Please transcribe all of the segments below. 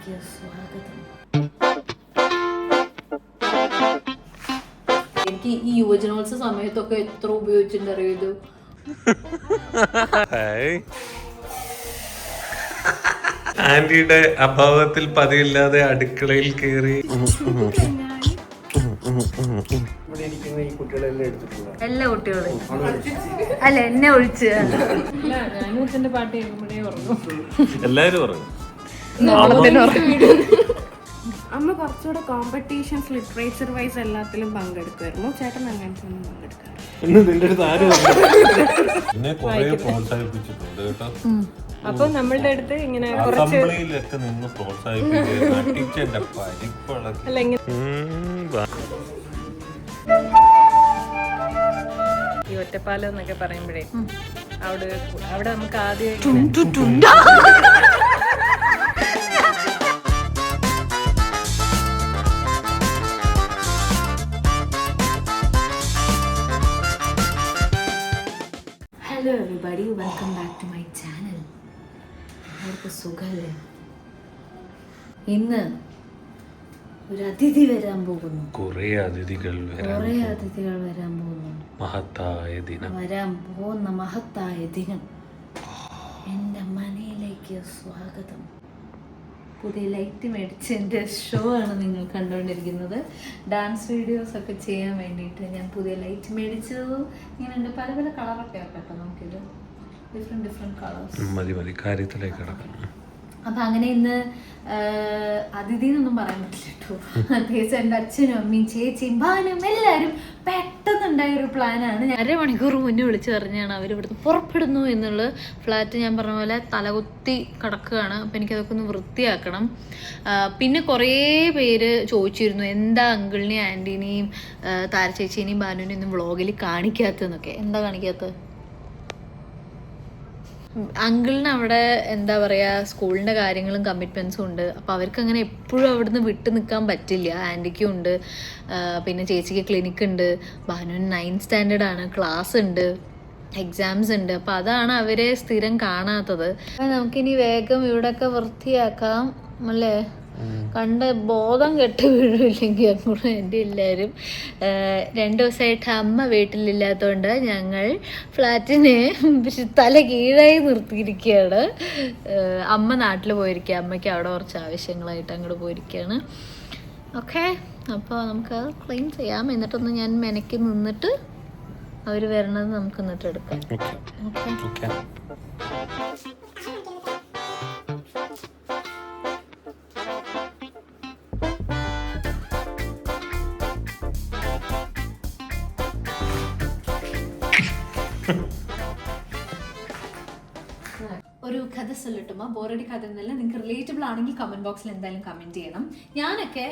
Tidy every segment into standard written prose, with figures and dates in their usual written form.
മനയിലേക്ക് സ്വാഗതം. എനിക്ക് ഈ യുവജനോത്സവ സമയത്തൊക്കെ എത്ര ഉപയോഗിച്ചിട്ടുണ്ട് അറിയത്. ആന്റിയുടെ അഭാവത്തിൽ പതിയില്ലാതെ അടുക്കളയിൽ കയറി എല്ലാ കുട്ടികളും അല്ല എന്നെ ഒഴിച്ച് പാട്ട് കേൾക്കുമ്പോഴേ ഉറങ്ങും. എല്ലാരും പറഞ്ഞു. അമ്മ കുറച്ചുകൂടെ കോമ്പറ്റീഷൻസ് ലിറ്ററേച്ചർ വൈസ് എല്ലാത്തിലും പങ്കെടുക്കുമായിരുന്നു. ചേട്ടൻ അങ്ങനത്തെ ഒന്നും പങ്കെടുക്കാറ്. അപ്പൊ നമ്മളുടെ അടുത്ത് ഇങ്ങനെ കുറച്ച് അല്ല ഇങ്ങനെ ഈ ഒറ്റപ്പാലം എന്നൊക്കെ പറയുമ്പോഴേ അവിടെ നമുക്ക് ആദ്യം hello everybody, welcome back to my channel. എല്ലാവർക്കും സുഖമല്ലേ? ഇന്ന് ഒരു അതിഥി വരാൻ പോകുന്നു. കുറേ അതിഥികൾ വരാൻ പോകുന്നു. മഹത്തായ ദിനം വരാൻ പോകുന്ന മഹത്തായ ദിനം. എൻ്റെ മനയിലേക്ക് സ്വാഗതം. പുതിയ ലൈറ്റ് മേടിച്ച് എൻ്റെ ഷോ ആണ് നിങ്ങൾ കണ്ടുകൊണ്ടിരിക്കുന്നത്. ഡാൻസ് വീഡിയോസ് ഒക്കെ ചെയ്യാൻ വേണ്ടിയിട്ട് ഞാൻ പുതിയ ലൈറ്റ് മേടിച്ചു. ഇങ്ങനെ ഉണ്ട്, പല പല കളറൊക്കെ ആക്കട്ടോ നമുക്കിത്, ഡിഫറെൻറ്റ് കളേഴ്സ്. മതി കാര്യത്തിലേക്ക് കിടക്കണം. അപ്പം അങ്ങനെ ഇന്ന് അതിഥി എന്നൊന്നും പറയാൻ പറ്റില്ല കേട്ടോ. അത്യാവശ്യം എൻ്റെ അച്ഛനും അമ്മയും ചേച്ചിയും ഭാനും എല്ലാവരും പെട്ടെന്നുണ്ടായൊരു പ്ലാനാണ്. ഞാൻ അരമണിക്കൂർ മുന്നേ വിളിച്ചു പറഞ്ഞാണ് അവരിവിടുന്ന് പുറപ്പെടുന്നു എന്നുള്ള. ഫ്ലാറ്റ് ഞാൻ പറഞ്ഞ പോലെ തലകുത്തി കിടക്കുകയാണ്. അപ്പം എനിക്കതൊക്കെ ഒന്ന് വൃത്തിയാക്കണം. പിന്നെ കുറേ പേര് ചോദിച്ചിരുന്നു എന്താ അങ്കിളിനെയും ആൻറ്റീനെയും താരച്ചേച്ചീനെയും ഭാനുവിനെയും ഒന്നും വ്ളോഗിൽ കാണിക്കാത്തതെന്നൊക്കെ. എന്താ കാണിക്കാത്തത്? അങ്കിളിന് അവിടെ എന്താ പറയുക, സ്കൂളിൻ്റെ കാര്യങ്ങളും കമ്മിറ്റ്മെൻറ്റ്സും ഉണ്ട്. അപ്പോൾ അവർക്ക് അങ്ങനെ എപ്പോഴും അവിടുന്ന് വിട്ട് നിൽക്കാൻ പറ്റില്ല. ആൻറ്റിക്കും ഉണ്ട്, പിന്നെ ചേച്ചിക്ക് ക്ലിനിക്ക് ഉണ്ട്, ഭാനുവിന് 9th സ്റ്റാൻഡേർഡ് ആണ്, ക്ലാസ് ഉണ്ട്, എക്സാംസ് ഉണ്ട്. അപ്പോൾ അതാണ് അവരെ സ്ഥിരം കാണാത്തത്. അപ്പം നമുക്കിനി വേഗം ഇവിടെയൊക്കെ വൃത്തിയാക്കാം അല്ലേ? കണ്ട് ബോധം കെട്ട് വീഴില്ലെങ്കിൽ അങ്ങോട്ട് എൻ്റെ എല്ലാവരും. 2 ദിവസമായിട്ട് അമ്മ വീട്ടിലില്ലാത്തതുകൊണ്ട് ഞങ്ങൾ ഫ്ലാറ്റിനെ തല കീഴായി നിർത്തിയിരിക്കുകയാണ്. അമ്മ നാട്ടിൽ പോയിരിക്കുക, അമ്മയ്ക്ക് അവിടെ കുറച്ച് ആവശ്യങ്ങളായിട്ട് അങ്ങോട്ട് പോയിരിക്കുകയാണ്. ഓക്കെ, അപ്പോൾ നമുക്ക് ക്ലീൻ ചെയ്യാം. എന്നിട്ടൊന്ന് ഞാൻ മെനക്കി നിന്നിട്ട് അവർ വരണത് നമുക്ക് എന്നിട്ട് എടുക്കാം. ഓക്കെ. ഒരു കഥ ചൊല്ലട്ടുമോ? ബോറടി കഥ എന്നല്ല, നിങ്ങൾക്ക് റിലേറ്റബിൾ ആണെങ്കിൽ കമൻറ്റ് ബോക്സിൽ എന്തായാലും കമൻറ്റ് ചെയ്യണം. ഞാനൊക്കെ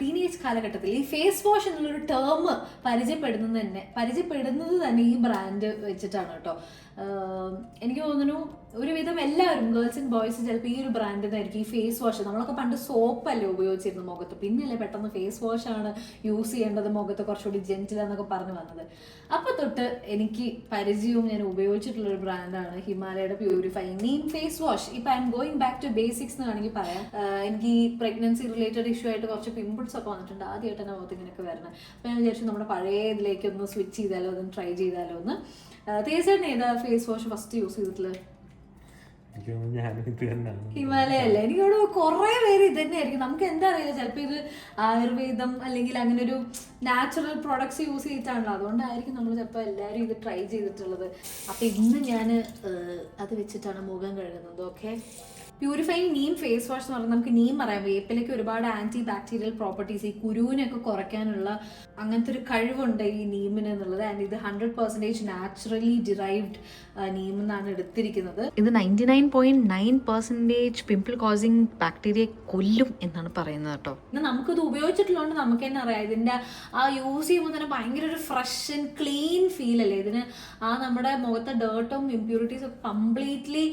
ടീനേജ് കാലഘട്ടത്തിൽ ഈ ഫേസ് വാഷ് എന്നുള്ളൊരു ടേം പരിചയപ്പെടുന്നത് തന്നെ ഈ ബ്രാൻഡ് വെച്ചിട്ടാണ് കേട്ടോ. എനിക്ക് തോന്നുന്നു ഒരുവിധം എല്ലാവരും ഗേൾസ് ആൻഡ് ബോയ്സ് ചിലപ്പോൾ ഈ ഒരു ബ്രാൻഡിൽ നിന്നായിരിക്കും ഈ ഫേസ് വാഷ്. നമ്മളൊക്കെ പണ്ട് സോപ്പല്ലേ ഉപയോഗിച്ചിരുന്നു മുഖത്ത്, പിന്നല്ലേ പെട്ടെന്ന് ഫേസ് വാഷാണ് യൂസ് ചെയ്യേണ്ടത്, മുഖത്ത് കുറച്ചുകൂടി ജെന്റിൽ എന്നൊക്കെ പറഞ്ഞു വന്നത്. അപ്പോൾ തൊട്ട് എനിക്ക് പരിചയവും ഞാൻ ഉപയോഗിച്ചിട്ടുള്ളൊരു ബ്രാൻഡാണ് ഹിമാലയയുടെ പ്യൂരിഫൈ നീം ഫേസ് വാഷ്. ഇപ്പം I am going back to basics എന്ന് വേണമെങ്കിൽ പറയാം. എനിക്ക് ഈ പ്രഗ്നൻസി റിലേറ്റഡ് ഇഷ്യൂ ആയിട്ട് കുറച്ച് പിമ്പിൾസ് ഒക്കെ വന്നിട്ടുണ്ട്. ആദ്യമായിട്ട് തന്നെ മുഖത്ത് ഇങ്ങനെയൊക്കെ വരണം. അപ്പോൾ ഞാൻ വിചാരിച്ചു നമ്മുടെ പഴയ ഇതിലേക്കൊന്ന് സ്വിച്ച് ചെയ്താലോ, അതൊന്ന് ട്രൈ ചെയ്താലോ എന്ന്. തീർച്ചയായിട്ടും ഏതാ ഫേസ് വാഷ് ഫസ്റ്റ് യൂസ് ചെയ്തിട്ടുള്ളത്? ഹിമാലയ അല്ലേ? എനിക്കവിടെ കുറേ പേര് ഇത് തന്നെ ആയിരിക്കും. നമുക്ക് എന്താ അറിയില്ല, ചിലപ്പോൾ ഇത് ആയുർവേദം അല്ലെങ്കിൽ അങ്ങനെ ഒരു നാച്ചുറൽ പ്രോഡക്ട്സ് യൂസ് ചെയ്തിട്ടാണല്ലോ, അതുകൊണ്ടായിരിക്കും നമ്മൾ ചിലപ്പോൾ എല്ലാവരും ഇത് ട്രൈ ചെയ്തിട്ടുള്ളത്. അപ്പം ഇന്ന് ഞാൻ അത് വെച്ചിട്ടാണ് മുഖം കഴുകുന്നത്. Okay, purifying neem face wash എന്ന് പറഞ്ഞാൽ നമുക്ക് നീം പറയാം. വേപ്പിലേക്ക് ഒരുപാട് ആൻറ്റി ബാക്ടീരിയൽ പ്രോപ്പർട്ടീസ്, ഈ കുരുവിനൊക്കെ കുറയ്ക്കാനുള്ള അങ്ങനത്തെ ഒരു കഴിവുണ്ട് ഈ നീമിന് എന്നുള്ളത്. ആൻഡ് ഇത് 100% നാച്ചുറലി ഡിറൈവ്ഡ് നീം എന്നാണ് എടുത്തിരിക്കുന്നത്. ഇത് 99.9% പിമ്പിൾ കോസിങ് ബാക്ടീരിയ കൊല്ലും എന്നാണ് പറയുന്നത് കേട്ടോ. പിന്നെ നമുക്കിത് ഉപയോഗിച്ചിട്ടുള്ളതുകൊണ്ട് നമുക്ക് തന്നെ അറിയാം, ഇതിൻ്റെ ആ യൂസ് ചെയ്യുമ്പോൾ തന്നെ ഭയങ്കര ഒരു ഫ്രഷ് ആൻഡ് ക്ലീൻ ഫീൽ അല്ലേ ഇതിന്. ആ നമ്മുടെ മുഖത്തെ ഡേർട്ടും ഇമ്പ്യൂരിറ്റീസും ഒക്കെ കംപ്ലീറ്റ്ലി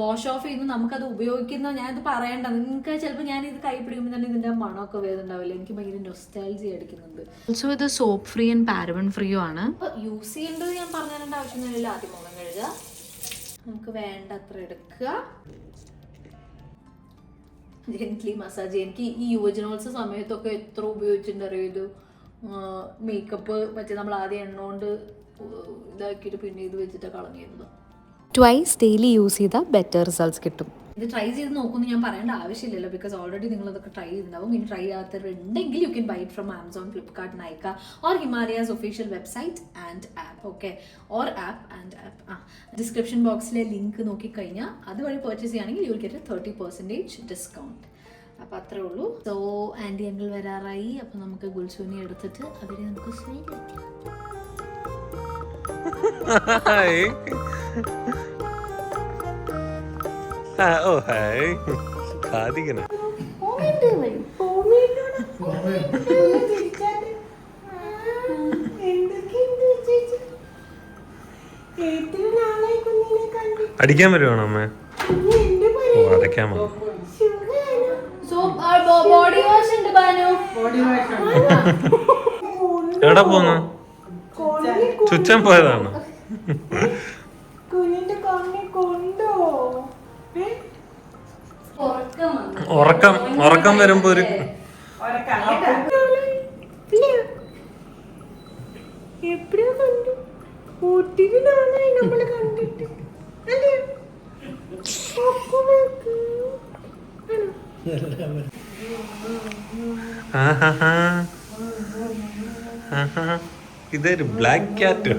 വാഷ് ഓഫ് ചെയ്യുന്നു. നമുക്കത് ഉപയോഗിക്കുന്ന, ഞാനിത് പറയണ്ട, നിങ്ങൾക്ക് ചിലപ്പോൾ ഞാനിത് കൈ പിടിക്കുമ്പോൾ തന്നെ ഇതിൻ്റെ മണമൊക്കെ വേദണ്ടാവില്ല. എനിക്ക് ഭയങ്കര നൊസ്റ്റാൾജി അടിക്കുന്നുണ്ട്. ഓൾസോ ഇത് സോപ്പ് ഫ്രീ ആൻഡ് പാരബൻ ഫ്രീയും ആണ്. അപ്പോൾ യൂസ് ചെയ്യേണ്ടത് ഞാൻ പറഞ്ഞു തരേണ്ട ആവശ്യമൊന്നുമില്ല. ആദ്യം മുഖം കഴുകുക, നമുക്ക് വേണ്ട അത്ര എടുക്കുക. Gently massage. എനിക്ക് ഈ യുവജനോത്സവ സമയത്തൊക്കെ എത്ര ഉപയോഗിച്ചിട്ടുണ്ട് അറിയോ ഇത്. മേക്കപ്പ് മറ്റേ നമ്മൾ ആദ്യം എണ്ണ കൊണ്ട് ഇതാക്കിയിട്ട് പിന്നെ ഇത് വെച്ചിട്ട് കളഞ്ഞിരുന്നു. ട്വൈസ് ഡെയിലി യൂസ് ചെയ്താൽ ബെറ്റർ റിസൾട്ട്സ് കിട്ടും. ഇത് ട്രൈ ചെയ്ത് നോക്കുമെന്ന് ഞാൻ പറയേണ്ട ആവശ്യമില്ലല്ലോ, ബിക്കോസ് ഓൾറെഡി നിങ്ങളതൊക്കെ ട്രൈ ചെയ്തിട്ടുണ്ടാവും. ഇനി ട്രൈ ചെയ്യാത്തവരുണ്ടെങ്കിൽ you can buy it from Amazon, Flipkart, Nykaa or Himalayas official website and app. Okay, or app and app. Description ബോക്സിലെ ലിങ്ക് നോക്കിക്കഴിഞ്ഞാൽ അതുവഴി പർച്ചേസ് ചെയ്യുകയാണെങ്കിൽ യു വിൽ ഗെറ്റ് 30% ഡിസ്കൗണ്ട്. അപ്പം അത്രേ ഉള്ളൂ. സോ ആൻറ്റി അങ്കിൾ വരാറായി. അപ്പം നമുക്ക് ഗുൽസൂനെ എടുത്തിട്ട് അവരെ നമുക്ക് സ്വീകരിക്കാം. ഓ ഹായ് കാതികന അടിക്കാൻ വരുവാണോ അമ്മേ? ഓ അടയ്ക്കാൻ വന്നു. ബോഡി വാഷ് ഉണ്ട് ബാനു. എവിടെ പോന്നു? ചുറ്റാൻ പോയതാണ്. ഉറക്കം വരുമ്പോ ഒരു എപ്പോഴാ കണ്ടു? ഒത്തിരിനാളായി നമ്മള് കണ്ടിട്ട്. അല്ലേ? ഇതൊരു ബ്ലാക്ക് ക്യാറ്റ്.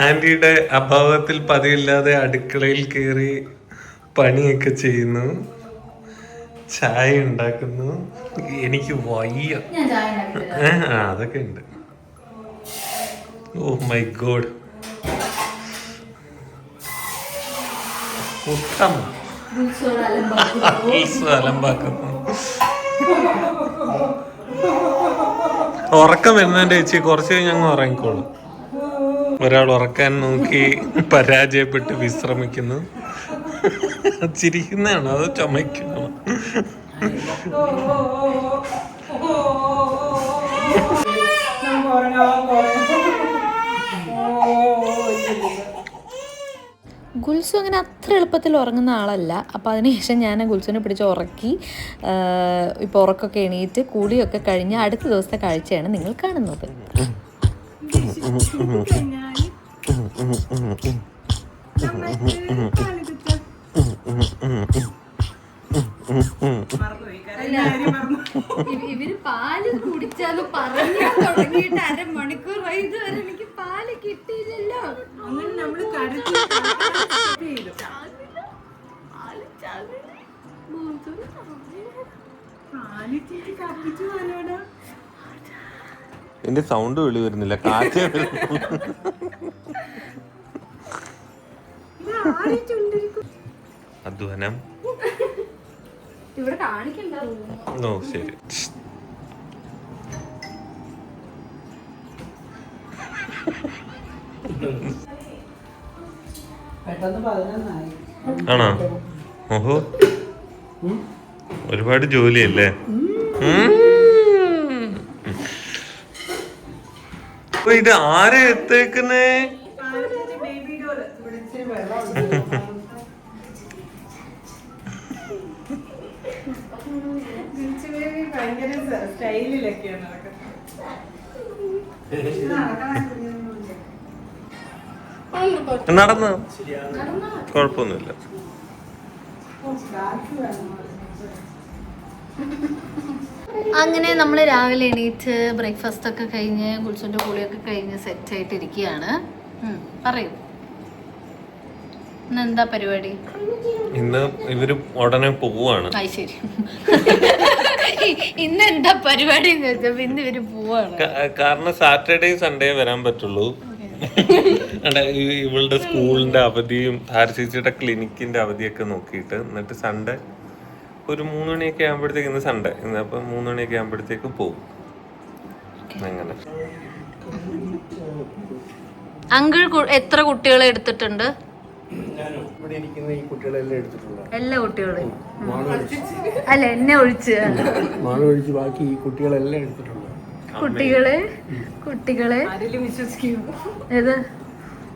ആന്റിയുടെ അഭാവത്തിൽ പതിവില്ലാതെ അടുക്കളയിൽ കയറി പണിയൊക്കെ ചെയ്യുന്നു, ചായ ഉണ്ടാക്കുന്നു. എനിക്ക് വയ്യ. അതൊക്കെ ഉണ്ട്. Oh my god. അലമ്പാക്കുന്നു. ഉറക്കം വരുന്നതിന്റെ ചേച്ചി കുറച്ച് കഴിഞ്ഞ് അങ്ങ് ഉറങ്ങിക്കോളും. ഒരാൾ ഉറക്കാൻ നോക്കി പരാജയപ്പെട്ട് വിശ്രമിക്കുന്നു. ചിരിക്കുന്നതാണോ അതോ ചുമയ്ക്കുന്നതാണോ? ഗുൽസു അങ്ങനെ അത്ര എളുപ്പത്തിൽ ഉറങ്ങുന്ന ആളല്ല. അപ്പോൾ അതിനുശേഷം ഞാൻ ഗുൽസുവിനെ പിടിച്ച് ഉറക്കി. ഇപ്പോൾ ഉറക്കമൊക്കെ എണീറ്റ് കൂടിയൊക്കെ കഴിഞ്ഞ് അടുത്ത ദിവസത്തെ കാഴ്ചയാണ് നിങ്ങൾ കാണുന്നത്. ഇവര് പാല് കുടിച്ചാലും പറഞ്ഞു തുടങ്ങിയിട്ട് അരമണിക്കൂറായി ഇതുവരെ എനിക്ക് പാല് കിട്ടിയില്ലല്ലോ. അങ്ങനെ നമ്മള് എന്റെ സൗണ്ട് വെളി വരുന്നില്ല, കാറ്റ് അധ്വാനം. ഇവിടെ കാണിക്കണ്ട. ഓ ശരി. ആണോ? ഓഹോ, ഒരുപാട് ജോലിയല്ലേ? ഇത് ആരെ എത്തേക്കുന്നേ? സ്റ്റൈലിലൊക്കെയാണ് നടന്ന് കുഴപ്പമൊന്നുമില്ല. അങ്ങനെ നമ്മൾ രാവിലെ എണീറ്റ് ബ്രേക്ക്ഫാസ്റ്റ് ഒക്കെ കഴിഞ്ഞ് ഗുൽസുന്റെ കുളിയൊക്കെ കഴിഞ്ഞ് സെറ്റ് ആയിട്ടിരിക്കുകയാണ്. പറയൂ, ഇന്നെന്താ പരിപാടി? ഇന്ന് ഇവര് ഉടനെ പോവാണ്. ശരി, ഇന്ന് എന്താ പരിപാടി എന്ന് ചോദിച്ചപ്പോ ഇന്ന് ഇവര് പോവാണ്. കാരണം സാറ്റർഡേ സൺഡേ വരാൻ പറ്റുള്ളൂ. ഇവളുടെ സ്കൂളിന്റെ അവധിയും ധാരചേച്ചിയുടെ ക്ലിനിക്കിന്റെ അവധിയൊക്കെ നോക്കിയിട്ട് എന്നിട്ട് സൺഡേ ഒരു 3 മണിയൊക്കെ ആകുമ്പോഴത്തേക്ക്, ഇന്ന് സൺഡേ അപ്പം 3 മണിയൊക്കെ ആകുമ്പോഴത്തേക്ക് പോകും. അങ്ങനെ. അങ്കിൾ എത്ര കുട്ടികളെ എടുത്തിട്ടുണ്ട്? എല്ലാ കുട്ടികളും അല്ല, എന്നെ ഒഴിച്ച് ബാക്കി ഈ കുട്ടികളെല്ലാം എടുത്തിട്ടുണ്ട്. കുട്ടികളെ ആരെങ്കിലും വിശ്വസിക്കുമോ? ഏത്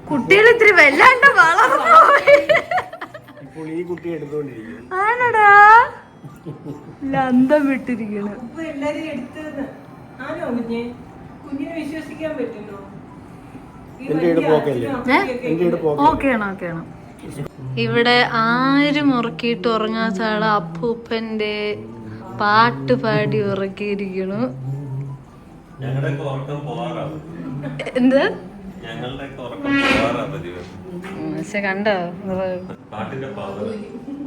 കുട്ടികൾ ഇത്തിരി വല്ലാണ്ട് വളർന്നു ഇപ്പോൾ ഈ കുട്ടി എടുത്തുകൊണ്ടിരിക്കും. ആണടാ ലന്തം വിട്ടിരിക്കണ. എല്ലാരും എടുത്തത് ആണോ കുഞ്ഞിനെ വിശ്വസിക്കാൻ പറ്റുന്നോ? എന്റെ എടുപ്പൊക്കെയല്ലേ? എന്റെ എടുപ്പൊക്കെ ഓക്കെയാണ്. ഇവിടെ ആരും ഉറക്കിയിട്ട് ഉറങ്ങാത്ത ആള് അപ്പൂപ്പന്റെ പാട്ട് പാടി ഉറക്കിയിരിക്കണു. ഞങ്ങളുടെയൊക്കെ ഉറക്കം പോവാറാവും. എന്ത് ഞങ്ങളുടെയൊക്കെ ഉറക്കം പോവാറാ പതിവ്. പക്ഷെ കണ്ടോ പാട്ടിന്റെ പാവം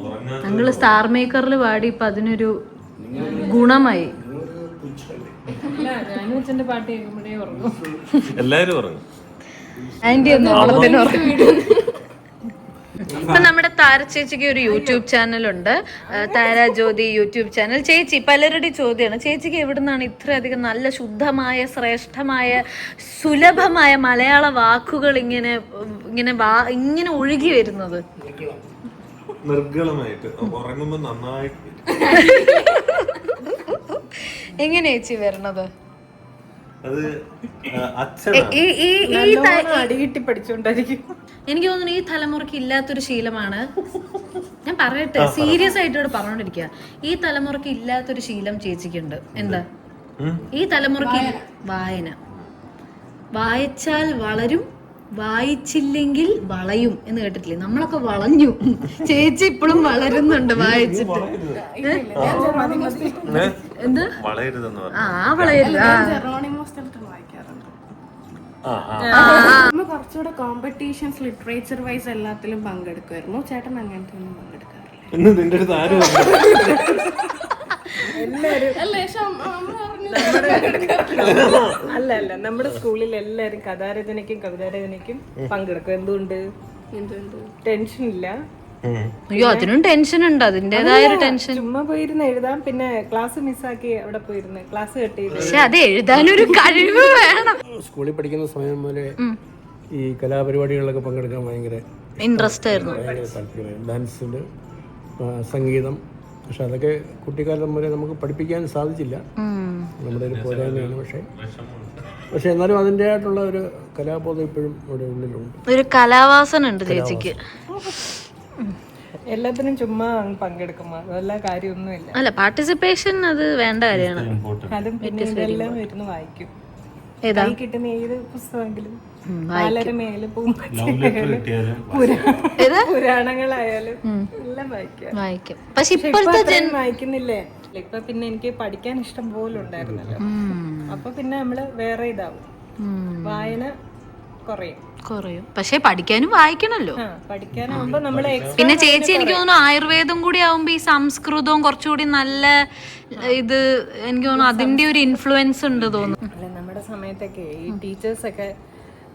ഉറങ്ങാൻ ഞങ്ങള് സ്റ്റാർ മേക്കറിൽ പാടി ഇപ്പൊ അതിനൊരു ഗുണമായി. ഞാനും അച്ഛന്റെ പാട്ട് കേൾക്കുമ്പോഴേ ഉറങ്ങും. എല്ലാരും ഉറങ്ങും. ആന്റി ഒന്ന് ഓളത്തിന് ഇപ്പൊ നമ്മുടെ താര ചേച്ചിക്ക് ഒരു യൂട്യൂബ് ചാനലുണ്ട്, താര ജ്യോതി യൂട്യൂബ് ചാനൽ. ചേച്ചി പലരുടെ ചോദ്യമാണ്, ചേച്ചിക്ക് എവിടുന്നാണ് ഇത്രയധികം നല്ല ശുദ്ധമായ ശ്രേഷ്ഠമായ സുലഭമായ മലയാള വാക്കുകൾ ഇങ്ങനെ ഒഴുകി വരുന്നത്? നിർഗളമായിട്ട് ഉറങ്ങുമ്പോ നന്നായിട്ട് എങ്ങനെ ചേച്ചി വരണത്? അത് അച്ഛനാണ്. അടികിട്ടി പഠിച്ചോണ്ടായിരിക്കും. എനിക്ക് തോന്നുന്നു ഈ തലമുറയ്ക്ക് ഇല്ലാത്തൊരു ശീലമാണ്. ഞാൻ പറയട്ടെ, സീരിയസ് ആയിട്ടോട് പറഞ്ഞോണ്ടിരിക്കുക, ഈ തലമുറയ്ക്ക് ഇല്ലാത്തൊരു ശീലം ചേച്ചിക്കുണ്ട്. എന്താ? ഈ തലമുറയ്ക്ക് വായന. വായിച്ചാൽ വളരും, വായിച്ചില്ലെങ്കിൽ വളയും എന്ന് കേട്ടിട്ടില്ലേ? നമ്മളൊക്കെ വളഞ്ഞു, ചേച്ചി ഇപ്പോഴും വളരുന്നുണ്ട് വായിച്ചിട്ട്. എന്ത് വളയരുതെന്ന് പറഞ്ഞു. വളയരുത്. അമ്മ കുറച്ചുകൂടെ കോമ്പറ്റീഷൻസ് ലിറ്ററേച്ചർ വൈസ് എല്ലാത്തിലും പങ്കെടുക്കുമായിരുന്നു. ചേട്ടൻ അങ്ങനത്തെ ഒന്നും പങ്കെടുക്കാറില്ല. ഇന്ന് നിന്റെ അടുത്ത് ആരും അല്ല നമ്മുടെ സ്കൂളിൽ എല്ലാരും കഥാരചനയ്ക്കും കവിതാരചനയ്ക്കും പങ്കെടുക്കും. എന്തുകൊണ്ട്? ടെൻഷൻ ഇല്ല. അയ്യോ, അതിനും ടെൻഷൻ ഉണ്ട്, അതിന്റേതായ ഒരു ടെൻഷൻ. ചുമ്മാ പോയിരുന്ന് എഴുതാം. പിന്നെ ക്ലാസ് മിസ്സാക്കി അവിടെ പോയിരുന്ന് ക്ലാസ് കട്ട് ചെയ്ത്. പക്ഷെ അത് എഴുതാനൊരു കഴിവ് വേണം. സ്കൂളിൽ പഠിക്കുന്ന സമയം മുതലേ ഈ കലാപരിപാടികളിലൊക്കെ പങ്കെടുക്കാൻ ഭയങ്കര ഇൻട്രസ്റ്റ് ആയിരുന്നു. ഭയങ്കര താല്പര്യം. ഡാൻസിൽ, സംഗീതം. പക്ഷെ അതൊക്കെ കുട്ടിക്കാലം മുതലേ നമുക്ക് പഠിപ്പിക്കാൻ സാധിച്ചില്ല, നമ്മുടെ ഒരു പോരായ്മയാണ്. പക്ഷെ എന്നാലും അതിൻ്റെതായിട്ടുള്ള ഒരു കലാബോധം ഇപ്പോഴും ഇവിടെ ഉള്ളിലുണ്ട്. ഒരു കലാവാസന ഉണ്ട് ചേച്ചിക്ക്. എല്ലാത്തിനും ചുമ്മാ പങ്കെടുക്കുമ്പോ എല്ലാ കാര്യമൊന്നുമില്ല. അല്ല, പാർട്ടിസിപ്പേഷൻ അത് വേണ്ട കാര്യമാണ്. അതും പിന്നെ ഇതെല്ലാം ഇരുന്ന് വായിക്കും. കൈ കിട്ടുന്ന ഏത് പുസ്തകമെങ്കിലും, ബാലരമയായാലും പുരാണങ്ങളായാലും എല്ലാം വായിക്കും. പക്ഷെ ഇപ്പോഴത്തെ വായിക്കുന്നില്ലേ? ഇപ്പൊ പിന്നെ എനിക്ക് പഠിക്കാൻ ഇഷ്ടം പോലെ ഉണ്ടായിരുന്നല്ലോ. അപ്പൊ പിന്നെ നമ്മള് വേറെ ഇതാവും, വായന കുറയും. പക്ഷെ പഠിക്കാനും വായിക്കണല്ലോ. പഠിക്കാനാവുമ്പോ നമ്മള് പിന്നെ ചേച്ചി എനിക്ക് തോന്നുന്നു ആയുർവേദം കൂടി ആവുമ്പോ ഈ സംസ്കൃതവും കുറച്ചുകൂടി നല്ല ഇത്, എനിക്ക് തോന്നുന്നു അതിന്റെ ഒരു ഇൻഫ്ലുവൻസ് ഉണ്ട് തോന്നുന്നു. അല്ല, നമ്മുടെ സമയത്തൊക്കെ ഈ ടീച്ചേഴ്സൊക്കെ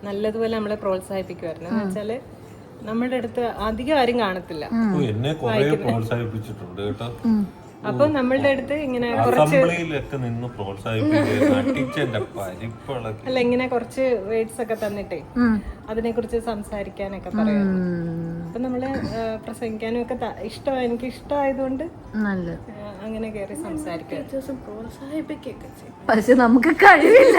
നല്ലതുപോലെ നമ്മളെ പ്രോത്സാഹിപ്പിക്കുമായിരുന്നു. എന്ന് വെച്ചാല് നമ്മുടെ അടുത്ത് അധികം ആരും കാണത്തില്ല. എന്നെ കുറെ പ്രോത്സാഹിപ്പിച്ചിട്ടുണ്ട് കേട്ടോ. അപ്പൊ നമ്മളുടെ അടുത്ത് ഇങ്ങനെ അസംബ്ലിയിലൊക്കെ നിന്ന് അല്ല ഇങ്ങനെ കുറച്ച് വേർഡ്സ് ഒക്കെ തന്നിട്ടേ അതിനെ കുറിച്ച് സംസാരിക്കാനൊക്കെ പറയാറുണ്ട്. അപ്പൊ നമ്മള് പ്രസംഗിക്കാനും ഒക്കെ എനിക്ക് ഇഷ്ടമായതുകൊണ്ട് അങ്ങനെ കയറി സംസാരിക്കാം. പക്ഷെ നമുക്ക് കഴിവില്ല.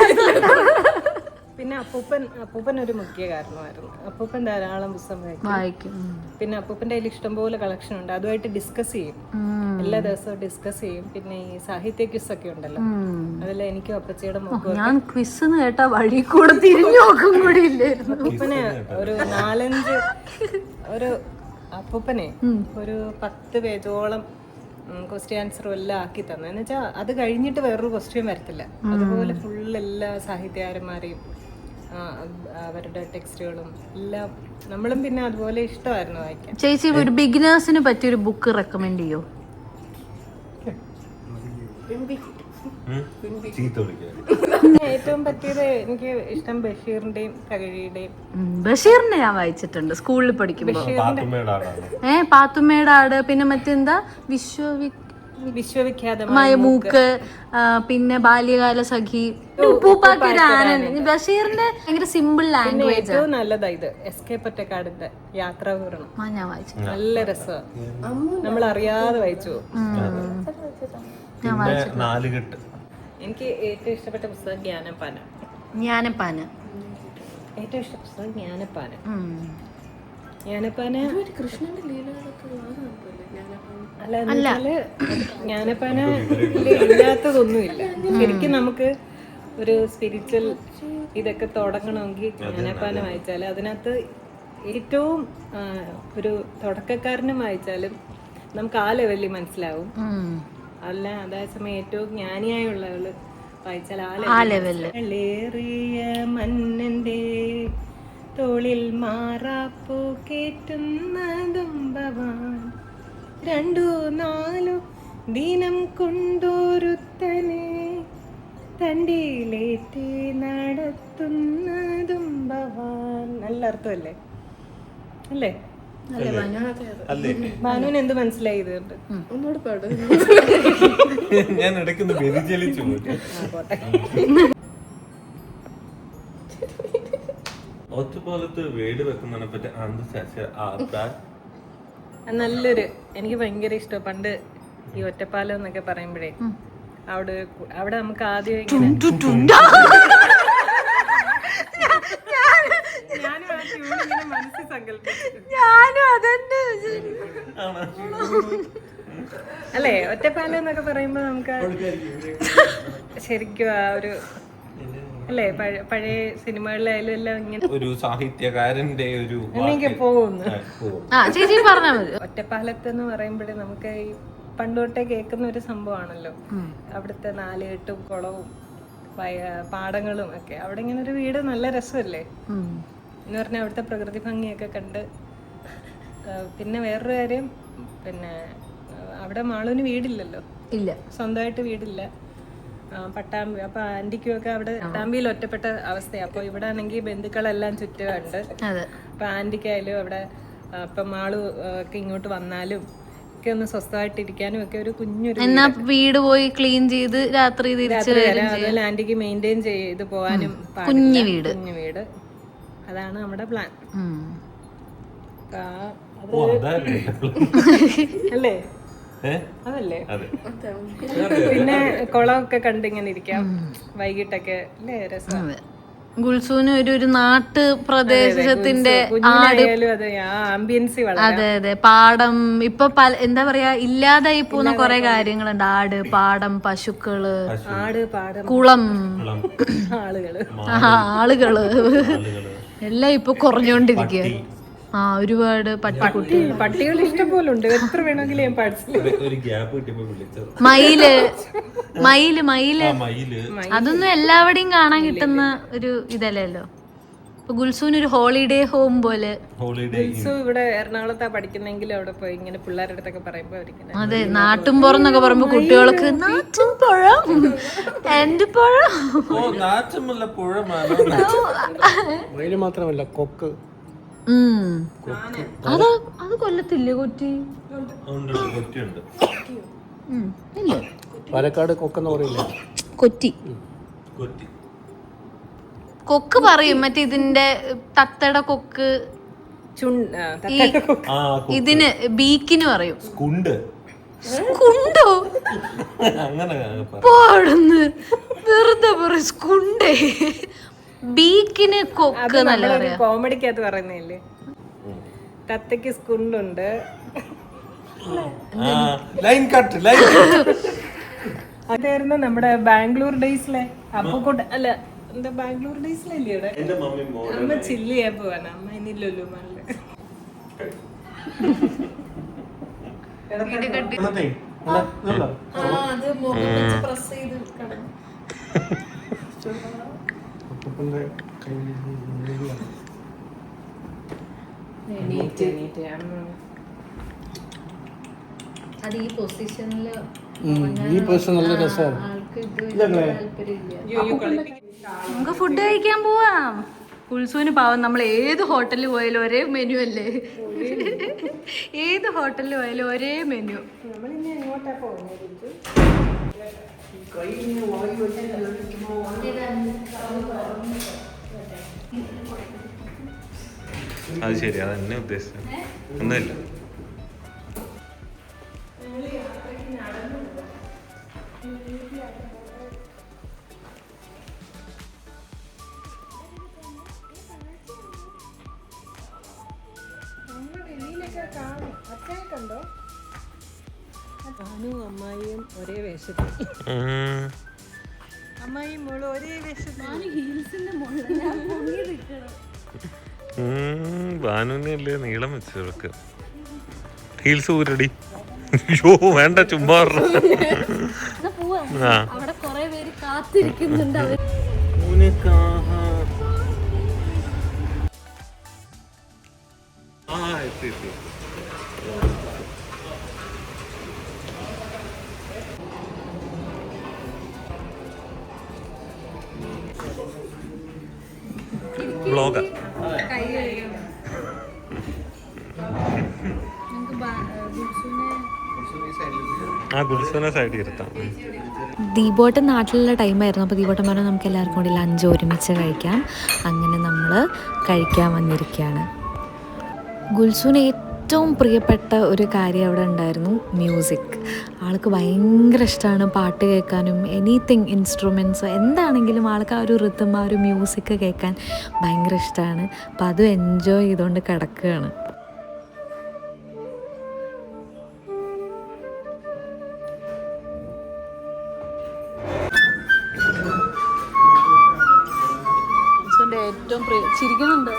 പിന്നെ അപ്പൂപ്പൻ ഒരു മുഖ്യ കാരണമായിരുന്നു. അപ്പൂപ്പൻ ധാരാളം പുസ്തകം വായിക്കും. പിന്നെ അപ്പൂപ്പന്റെ കയ്യിൽ ഇഷ്ടംപോലെ കളക്ഷൻ ഉണ്ട്. അതുമായിട്ട് ഡിസ്കസ് ചെയ്യും, എല്ലാ ദിവസവും ഡിസ്കസ് ചെയ്യും. പിന്നെ ഈ സാഹിത്യ ക്വിസ് ഒക്കെ ഉണ്ടല്ലോ, അതിൽ എനിക്കും അപ്പച്ചിയുടെ മുഖം. ഞാൻ ക്വിസ് കേട്ടാ വഴി കൂടെ തിരിഞ്ഞു നോക്കും കൂടി ഇല്ലായിരുന്നു. അപ്പൂപ്പനെ ഒരു 4-5 അപ്പൂപ്പനെ ഒരു 10 പേജോളം ക്വസ്റ്റ്യൻ ആൻസറും എല്ലാം ആക്കി തന്നെ. എന്ന് വെച്ചാൽ അത് കഴിഞ്ഞിട്ട് വേറൊരു ക്വസ്റ്റ്യൻ വരത്തില്ല. അതുപോലെ ഫുൾ എല്ലാ സാഹിത്യകാരന്മാരെയും അവരുടെ ടെക്സ്റ്റുകളും എല്ലാം നമ്മളും പിന്നെ അതുപോലെ ഇഷ്ടമായിരുന്നു വായിക്കാൻ. ചേച്ചി ഒരു ബിഗിനേഴ്സിന് പറ്റിയൊരു ബുക്ക് റെക്കമെൻഡ് ചെയ്യോ? ഏറ്റവും പറ്റിയത് എനിക്ക് ഇഷ്ടം ബഷീറിന്റെയും തകഴിയുടെയും. ബഷീറിനെ ഞാൻ വായിച്ചിട്ടുണ്ട് സ്കൂളിൽ പഠിക്കുമ്പോൾ. പാത്തുമ്മയുടെ ആട്, പിന്നെ മറ്റെന്താ വിശ്വവിഖ്യാതമായ മൂക്ക്, പിന്നെ ബാല്യകാല സഖി, ബഷീറിന്റെ ഭയങ്കര സിമ്പിൾ ലാംഗ്വേജ്. ഏറ്റവും നല്ലതാ ഇത് SK പൊറ്റക്കാടിന്റെ യാത്രാവിവരണം. ഞാൻ വായിച്ചു, നല്ല രസമാണ്. നമ്മൾ അറിയാതെ വായിച്ചു. എനിക്ക് ഏറ്റവും ഇഷ്ടപ്പെട്ട പുസ്തകം ജ്ഞാനപ്പാന. ഏറ്റവും ഇഷ്ട പുസ്തകം ജ്ഞാനപ്പാന. ജ്ഞാനപ്പാന കൃഷ്ണന്റെ ലീലകളൊക്കെ അല്ല എന്നുവെച്ചാല് ജ്ഞാനപ്പാന ഇല്ലാത്തതൊന്നുമില്ല. ശരിക്കും നമുക്ക് ഒരു സ്പിരിച്വൽ ഇതൊക്കെ തുടങ്ങണമെങ്കിൽ ജ്ഞാനപ്പാന വായിച്ചാൽ അതിനകത്ത് ഏറ്റവും ഒരു തുടക്കക്കാരനും വായിച്ചാലും നമുക്ക് ആ ലെവലിൽ മനസ്സിലാവും. അല്ല അതേസമയം ഏറ്റവും ജ്ഞാനിയായുള്ളവള് വായിച്ചാൽ ആ ലെവലിലേറിയ മന്നന്റെ തോളിൽ മാറാപ്പൂ കേറ്റുന്നതും ഭവാൻ 2-4 ദിനം കൊണ്ടൊരുത്തനെ തണ്ടിയിലേറ്റി നടത്തുന്നതും ഭവാൻ. നല്ല അർത്ഥമല്ലേ? അല്ലേ? ഭാനുവിന് എന്ത് മനസ്സിലായി ഇതുകൊണ്ട്? ഒന്നുകൂടെ പാട്. ഞാൻ ഇടയ്ക്കൊന്ന് വ്യതിചലിച്ചു ഒറ്റപ്പാലത്ത് വീട് വെക്കുന്നതിനെ പറ്റി നല്ലൊരു, എനിക്ക് ഭയങ്കര ഇഷ്ടം. പണ്ട് ഈ ഒറ്റപ്പാലം എന്നൊക്കെ പറയുമ്പോഴേ അവിടെ നമുക്ക് ആദ്യം ഇങ്ങനെ മനസ്സിൽ സങ്കല്പിച്ചു. അല്ലേ ഒറ്റപ്പാലം എന്നൊക്കെ പറയുമ്പോ നമുക്ക് ശരിക്കും ആ ഒരു അല്ലേ പഴയ സിനിമകളിലായാലും എല്ലാം ഇങ്ങനെ ഒരു സാഹിത്യകാരന്റെ ഒരു പോകുന്നു. ഒറ്റപ്പാലത്ത് എന്ന് പറയുമ്പോഴേ നമുക്ക് ഈ പണ്ടോട്ടേ കേൾക്കുന്ന ഒരു സംഭവമാണല്ലോ. അവിടുത്തെ 4-8 കുളവും പാടങ്ങളും ഒക്കെ. അവിടെ ഇങ്ങനെ ഒരു വീട് നല്ല രസമല്ലേ എന്ന് പറഞ്ഞാൽ അവിടുത്തെ പ്രകൃതി ഭംഗിയൊക്കെ കണ്ട്. പിന്നെ വേറൊരു കാര്യം, പിന്നെ അവിടെ മാളുവിന് വീടില്ലല്ലോ, ഇല്ല, സ്വന്തമായിട്ട് വീടില്ല. പട്ടാമ്പി അപ്പൊ ആന്റിക്കും ഒക്കെ അവിടെ പട്ടാമ്പിയിൽ ഒറ്റപ്പെട്ട അവസ്ഥയാണ്. അപ്പൊ ഇവിടെ ആണെങ്കിൽ ബന്ധുക്കളെല്ലാം ചുറ്റുമുണ്ട്. അപ്പൊ ആന്റിക്കായാലും അവിടെ ഇപ്പൊ മാളു ഒക്കെ ഇങ്ങോട്ട് വന്നാലും ഒക്കെ ഒന്ന് സ്വസ്ഥമായിട്ടിരിക്കാനും ഒക്കെ ഒരു കുഞ്ഞൊരു വീട് പോയി ക്ലീൻ ചെയ്ത് രാത്രി അതുപോലെ ആന്റിക്ക് മെയിൻറ്റെയിൻ ചെയ്ത് പോകാനും കുഞ്ഞു വീട്. അതാണ് നമ്മുടെ പ്ലാൻ. അല്ലേ? അതല്ലേ? പിന്നെ കുളമൊക്കെ കണ്ടിങ്ങനെ ഇരിക്കാം വൈകിട്ടൊക്കെ അല്ലേ? രസം. ഗുൽസൂന് ഒരു നാട്ട് പ്രദേശത്തിന്റെ ആംബിയൻസ്. അതെ അതെ. പാടം ഇപ്പൊ എന്താ പറയാ ഇല്ലാതായി പോകുന്ന കുറെ കാര്യങ്ങളുണ്ട്. ആട്, പാടം, പശുക്കള്, കുളം, ആളുകള് എല്ലാം ഇപ്പൊ കുറഞ്ഞോണ്ടിരിക്കുക. ഒരുപാട് പട്ടികൾ ഇഷ്ടം പോലെ ഉണ്ട്. എത്ര വേണമെങ്കിലും ഞാൻ മയില് അതൊന്നും എല്ലാവരുടെയും കാണാൻ കിട്ടുന്ന ഒരു ഇതല്ലല്ലോ. ഇപ്പൊ ഗുൽസൂന് ഒരു ഹോളിഡേ ഹോം പോലെ. ഇവിടെ എറണാകുളത്താ പഠിക്കുന്നെങ്കിലും അവിടെ പോയി ഇങ്ങനെ പിള്ളേരുടെ അടുത്തൊക്കെ പറയുമ്പോ അവർക്ക് അതെ നാട്ടുംപുറം എന്നൊക്കെ പറയുമ്പോ കുട്ടികൾക്ക് നാട്ടുംപുഴം എന്റെ പുഴം മാത്രമല്ല കൊക്ക്. അത് കൊല്ലത്തില്ലേ കൊറ്റി? പാലക്കാട് കൊക്കെന്ന് പറയില്ലേ? കൊറ്റി കൊക്ക് പറയും. മറ്റേ ഇതിന്റെ തത്തയുടെ കൊക്ക് ഇതിന് ബീക്കിന് പറയും. സ്കുണ്ടോ? പാടുന്ന് വെറുതെ പറയും സ്കുണ്ടേ. ബീക്കിന് കൊക്ക് നല്ല പറയാ. കോമഡിക്കകത്ത് പറയുന്നില്ലേ തത്തയ്ക്ക് സ്കുണ്ടുണ്ട്. അതായിരുന്നു നമ്മുടെ ബാംഗ്ലൂർ ഡേയ്സിലെ അപ്പൂക്കോട്ട്. അല്ല എന്താ ബാംഗ്ലൂർ ഡേയ്സിലല്ലേ ഇവിടെ അമ്മ ചില്ലി ചെയ്യാൻ പോവാണ്. അമ്മ ഇന്നില്ലല്ലോ നല്ല അത് ഈ പൊസിഷനില് നല്ല രസമാണ്. നമുക്ക് ഫുഡ് കഴിക്കാൻ പോവാം. കുൽസൂന് പാവം നമ്മൾ ഏത് ഹോട്ടലിൽ പോയാലും ഒരേ മെനു അല്ലേ? ഏത് ഹോട്ടലിൽ പോയാലും ഒരേ മെനു. അത് ശരി, അതെന്നെ ഉദ്ദേശിച്ചത് ഒന്നുമില്ല. അച്ഛനെ കണ്ടോ? ഭാനു അമ്മായിയും ഒരേ വേഷത്തിൽ. അമ്മായി മോള് ഒരേ വേഷത്തിൽ. ഭാനുവിനല്ലേ നീളം വെച്ച് കിടക്ക്. ഹീൽസ് ഊരടി. അയ്യോ വേണ്ട ചുമ്മാ അവിടെ കുറെ പേര് കാത്തിരിക്കുന്നുണ്ട്. വ്ളോഗ ആ ഗുൽസനെ സൈഡിൽ ഇരുത്താം. ദീപോട്ടൻ നാട്ടിലുള്ള ടൈമായിരുന്നു. അപ്പോൾ ദീപോട്ടൻ പറഞ്ഞാൽ നമുക്ക് എല്ലാവർക്കും കൂടി ലഞ്ച് ഒരുമിച്ച് കഴിക്കാം. അങ്ങനെ നമ്മൾ കഴിക്കാൻ വന്നിരിക്കുകയാണ്. ഗുൽസുവിന് ഏറ്റവും പ്രിയപ്പെട്ട ഒരു കാര്യം അവിടെ ഉണ്ടായിരുന്നു മ്യൂസിക്. ആൾക്ക് ഭയങ്കര ഇഷ്ടമാണ് പാട്ട് കേൾക്കാനും എനിത്തിങ് ഇൻസ്ട്രുമെൻറ്റ്സ് എന്താണെങ്കിലും ആൾക്ക് ആ ഒരു റിതം ആ ഒരു മ്യൂസിക് കേൾക്കാൻ ഭയങ്കര ഇഷ്ടമാണ്. അപ്പോൾ അതും എൻജോയ് ചെയ്തുകൊണ്ട് കിടക്കുകയാണ്. ഏറ്റവും ചിരിക്കുന്നുണ്ട്.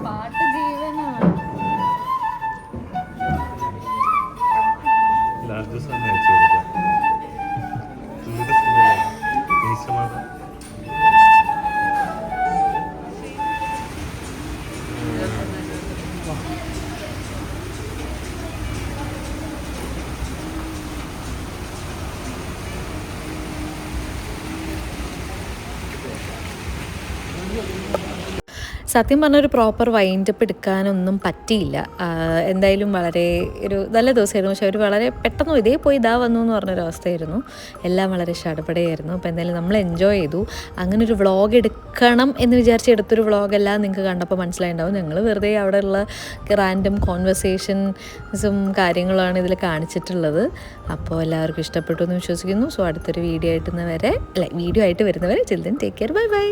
പാട്ട് ജീവനാണ്. സത്യം പറഞ്ഞൊരു പ്രോപ്പർ വൈൻഡപ്പ് എടുക്കാനൊന്നും പറ്റിയില്ല. എന്തായാലും വളരെ ഒരു നല്ല ദിവസമായിരുന്നു. പക്ഷെ ഒരു വളരെ പെട്ടെന്ന് ഇതേ പോയി ഇതാ വന്നു എന്ന് പറഞ്ഞൊരവസ്ഥയായിരുന്നു. എല്ലാം വളരെ ഷടപടയായിരുന്നു. അപ്പോൾ എന്തായാലും നമ്മൾ എൻജോയ് ചെയ്തു. അങ്ങനെ ഒരു വ്ളോഗ് എടുക്കണം എന്ന് വിചാരിച്ച് എടുത്തൊരു വ്ളോഗെല്ലാം നിങ്ങൾക്ക് കണ്ടപ്പോൾ മനസ്സിലായിട്ടുണ്ടാവും. ഞങ്ങൾ വെറുതെ അവിടെയുള്ള റാൻഡം കോൺവെർസേഷൻസും കാര്യങ്ങളാണ് ഇതിൽ കാണിച്ചിട്ടുള്ളത്. അപ്പോൾ എല്ലാവർക്കും ഇഷ്ടപ്പെട്ടു എന്ന് വിശ്വസിക്കുന്നു. സോ അടുത്തൊരു വീഡിയോ ആയിട്ട് വരുന്നവരെ children take care. Bye bye.